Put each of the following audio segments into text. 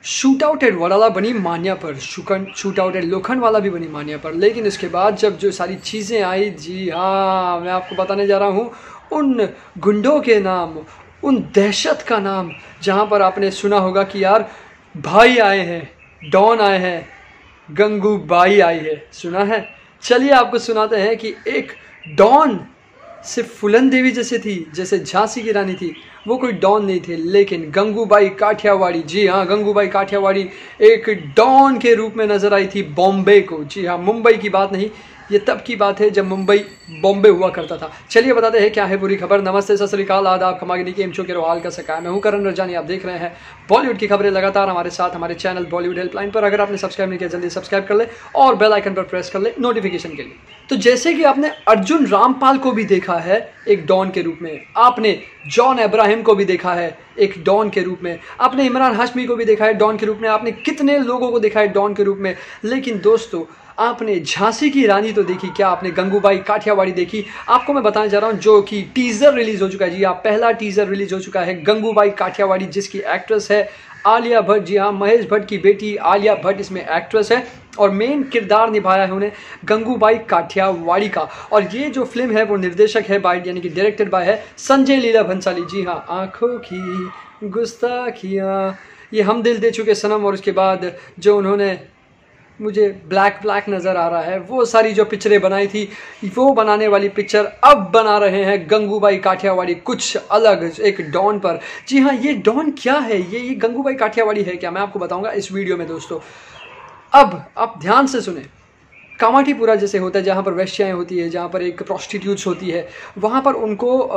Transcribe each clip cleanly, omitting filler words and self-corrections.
Shoot out at Wadala बनी मान्या पर, shoot out at Lokhandwala भी बनी मान्या पर। लेकिन इसके बाद जब जो सारी चीज़ें आई, जी हाँ, मैं आपको बताने जा रहा हूँ उन गुंडों के नाम, उन दहशत का नाम, जहाँ पर आपने सुना होगा कि यार भाई आए हैं, डॉन आए हैं, गंगूबाई आई है, सुना है? चलिए आपको सुनाते हैं कि एक डॉन सिर्फ फूलन देवी जैसे थी, जैसे झांसी की रानी थी, वो कोई डॉन नहीं थे, लेकिन गंगूबाई काठियावाड़ी, जी हाँ, गंगूबाई काठियावाड़ी एक डॉन के रूप में नजर आई थी बॉम्बे को। जी हाँ, मुंबई की बात नहीं, ये तब की बात है जब मुंबई बॉम्बे हुआ करता था। चलिए बताते हैं क्या है पूरी खबर। नमस्ते, सत श्री अकाल, आदाब, खमागिनी के एमचो के रोहाल का सका, मैं हूँ करण रजानी। आप देख रहे हैं बॉलीवुड की खबरें लगातार हमारे साथ हमारे चैनल बॉलीवुड हेल्पलाइन पर। अगर आपने सब्सक्राइब नहीं किया जल्दी सब्सक्राइब कर ले और बेल आइकन पर प्रेस कर ले नोटिफिकेशन के लिए। तो जैसे कि आपने अर्जुन रामपाल को भी देखा है एक डॉन के रूप में, आपने जॉन अब्राहम को भी देखा है एक डॉन के रूप में, आपने इमरान हाशमी को भी देखा है डॉन के रूप में, आपने कितने लोगों को देखा है डॉन के रूप में। लेकिन दोस्तों, आपने झांसी की रानी तो देखी, क्या आपने गंगूबाई काठियावाड़ी देखी? आपको मैं बताने जा रहा हूं, जो कि टीजर रिलीज हो चुका है। जी हाँ, पहला टीजर रिलीज हो चुका है गंगूबाई काठियावाड़ी, जिसकी एक्ट्रेस है आलिया भट्ट। जी हाँ, महेश भट्ट की बेटी आलिया भट्ट इसमें एक्ट्रेस है और मेन किरदार निभाया है उन्हें गंगूबाई काठियावाड़ी का। और ये जो फिल्म है वो निर्देशक है बाय, यानी कि डायरेक्टेड बाय है संजय लीला भंसाली। जी हाँ, आंखों की गुस्ताखियाँ, ये हम दिल दे चुके सनम, और उसके बाद जो उन्होंने मुझे ब्लैक नज़र आ रहा है, वो सारी जो पिक्चरें बनाई थी, वो बनाने वाली पिक्चर अब बना रहे हैं गंगूबाई काठियावाड़ी कुछ अलग, एक डॉन पर। जी हाँ, ये डॉन क्या है, ये गंगूबाई काठियावाड़ी है क्या, मैं आपको बताऊंगा इस वीडियो में दोस्तों। अब आप ध्यान से सुने। कामाठीपुरा जैसे होता है, जहाँ पर वेश्याएँ होती है, जहाँ पर एक प्रोस्टिट्यूट्स होती है, वहाँ पर उनको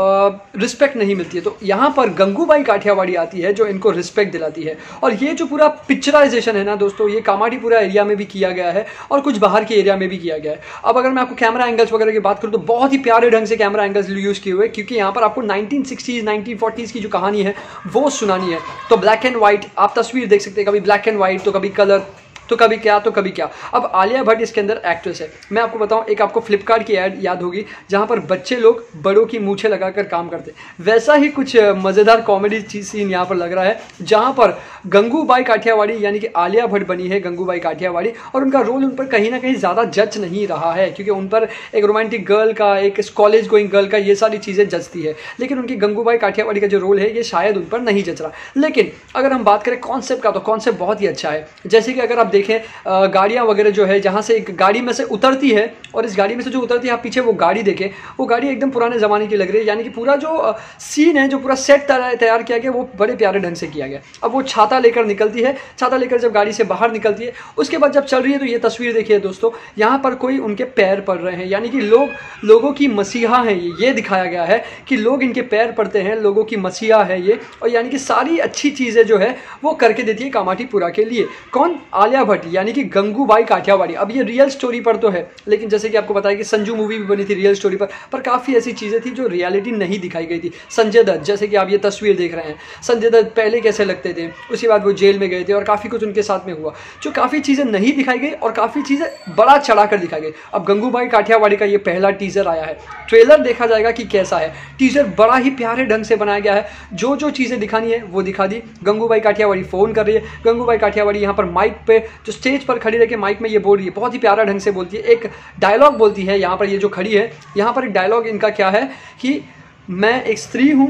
रिस्पेक्ट नहीं मिलती है। तो यहाँ पर गंगूबाई काठियावाड़ी आती है जो इनको रिस्पेक्ट दिलाती है। और ये जो पूरा पिक्चराइजेशन है ना दोस्तों, ये कामाठीपुरा एरिया में भी किया गया है और कुछ बाहर के एरिया में भी किया गया है। अब अगर मैं आपको कैमरा एंगल्स वगैरह की बात करूँ तो बहुत ही प्यारे ढंग से कैमरा एंगल्स यूज़ किए हुए, क्योंकि यहाँ पर आपको 1960s 1940s की जो कहानी है वो सुनानी है। तो ब्लैक एंड व्हाइट आप तस्वीर देख सकते हैं, कभी ब्लैक एंड व्हाइट तो कभी कलर, तो कभी क्या तो कभी क्या। अब आलिया भट्ट इसके अंदर एक्ट्रेस है। मैं आपको बताऊं, एक आपको फ्लिपकार्ट की ऐड याद होगी जहां पर बच्चे लोग बड़ों की मूछें लगाकर काम करते हैं, वैसा ही कुछ मज़ेदार कॉमेडी चीज सीन यहाँ पर लग रहा है, जहां पर गंगूबाई काठियावाड़ी यानी कि आलिया भट्ट बनी है गंगूबाई काठियावाड़ी, और उनका रोल उन पर कहीं ना कहीं ज़्यादा जज नहीं रहा है, क्योंकि उन पर एक रोमांटिक गर्ल का, एक कॉलेज गोइंग गर्ल का, ये सारी चीज़ें जचती है। लेकिन उनकी गंगूबाई काठियावाड़ी का जो रोल है ये शायद उन पर नहीं जच रहा। लेकिन अगर हम बात करें कॉन्सेप्ट का, तो कॉन्सेप्ट बहुत ही अच्छा है। जैसे कि अगर आप देखें गाड़ियाँ वगैरह जो है, जहाँ से एक गाड़ी में से उतरती है, और इस गाड़ी में से जो उतरती है, आप पीछे वो गाड़ी देखें, वो गाड़ी एकदम पुराने ज़माने की लग रही है। यानी कि पूरा जो सीन है, जो पूरा सेट तैयार किया गया, वो बड़े प्यारे ढंग से किया गया। अब वो छाता लेकर निकलती है, छाता लेकर जब गाड़ी से बाहर निकलती है, उसके बाद जब चल रही है, तो ये तस्वीर देखिए दोस्तों, यहाँ पर कोई उनके पैर पड़ रहे हैं, यानी कि लोगों की मसीहा हैं ये दिखाया गया है कि लोग इनके पैर पड़ते हैं, लोगों की मसीहा है ये। और यानी कि सारी अच्छी चीज़ें जो है वो करके देती है कामाठीपुरा के लिए। कौन? आलिया भट्ट, यानी कि गंगूबाई काठियावाड़ी। अब ये रियल स्टोरी पर तो है, लेकिन जैसे कि आपको बताया कि संजू मूवी भी बनी थी रियल स्टोरी पर काफ़ी ऐसी चीज़ें थी जो रियलिटी नहीं दिखाई गई थी। संजय दत्त, जैसे कि आप ये तस्वीर देख रहे हैं, संजय दत्त पहले कैसे लगते थे, उसके बाद वो जेल में गए थे और काफ़ी कुछ उनके साथ में हुआ, जो काफ़ी चीज़ें नहीं दिखाई गई और काफ़ी चीज़ें बड़ा चढ़ा कर दिखाई गई। अब गंगूबाई काठियावाड़ी का ये पहला टीजर आया है, ट्रेलर देखा जाएगा कि कैसा है। टीजर बड़ा ही प्यारे ढंग से बनाया गया है, जो चीज़ें दिखानी है वो दिखा दी। गंगूबाई काठियावाड़ी फ़ोन कर रही है, गंगूबाई काठियावाड़ी यहाँ पर माइक पे, जो स्टेज पर खड़ी रह के माइक में ये बोल रही है, बहुत ही प्यारा ढंग से बोलती है, एक डायलॉग बोलती है। यहाँ पर ये जो खड़ी है, यहाँ पर एक डायलॉग इनका क्या है कि मैं एक स्त्री हूँ,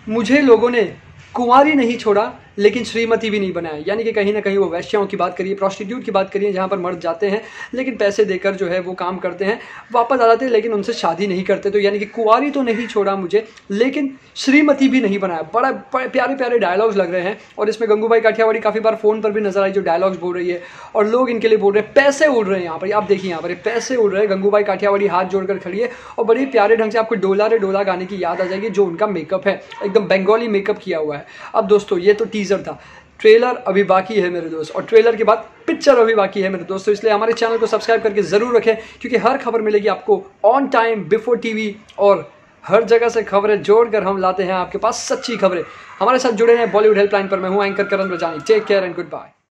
मुझे लोगों ने कुंवारी नहीं छोड़ा लेकिन श्रीमती भी नहीं बनाया। यानी कि कहीं ना कहीं वो वैश्याओं की बात करिए, प्रोस्टिट्यूट की बात करिए, जहाँ पर मर्द जाते हैं लेकिन पैसे देकर जो है वो काम करते हैं, वापस आ जाते हैं लेकिन उनसे शादी नहीं करते। तो यानी कि कुंवारी तो नहीं छोड़ा मुझे, लेकिन श्रीमती भी नहीं बनाया। बड़ा प्यारे प्यारे डायलॉग्स लग रहे हैं। और इसमें गंगूबाई काठियावाड़ी काफ़ी बार फ़ोन पर भी नजर आई, जो डायलॉग्स बोल रही है, और लोग इनके लिए बोल रहे हैं, पैसे उड़ रहे हैं यहाँ पर। आप देखिए यहाँ पर पैसे उड़ रहे हैं, गंगूबाई काठियावाड़ी हाथ जोड़कर खड़ी है और बड़े प्यारे ढंग से आपको डोला रे डोला गाने की याद आ जाएगी, जो उनका मेकअप है, एकदम बंगाली मेकअप किया हुआ है। अब दोस्तों, ये तो टीजर था, ट्रेलर अभी बाकी है मेरे दोस्त, और ट्रेलर के बाद पिक्चर अभी बाकी है मेरे दोस्तों। इसलिए हमारे चैनल को सब्सक्राइब करके ज़रूर रखें, क्योंकि हर खबर मिलेगी आपको ऑन टाइम, बिफोर टीवी, और हर जगह से खबरें जोड़कर हम लाते हैं आपके पास सच्ची खबरें। हमारे साथ जुड़े हैं बॉलीवुड हेल्पलाइन पर। मैं हूं anchor Karan Rajani. Take care and good bye.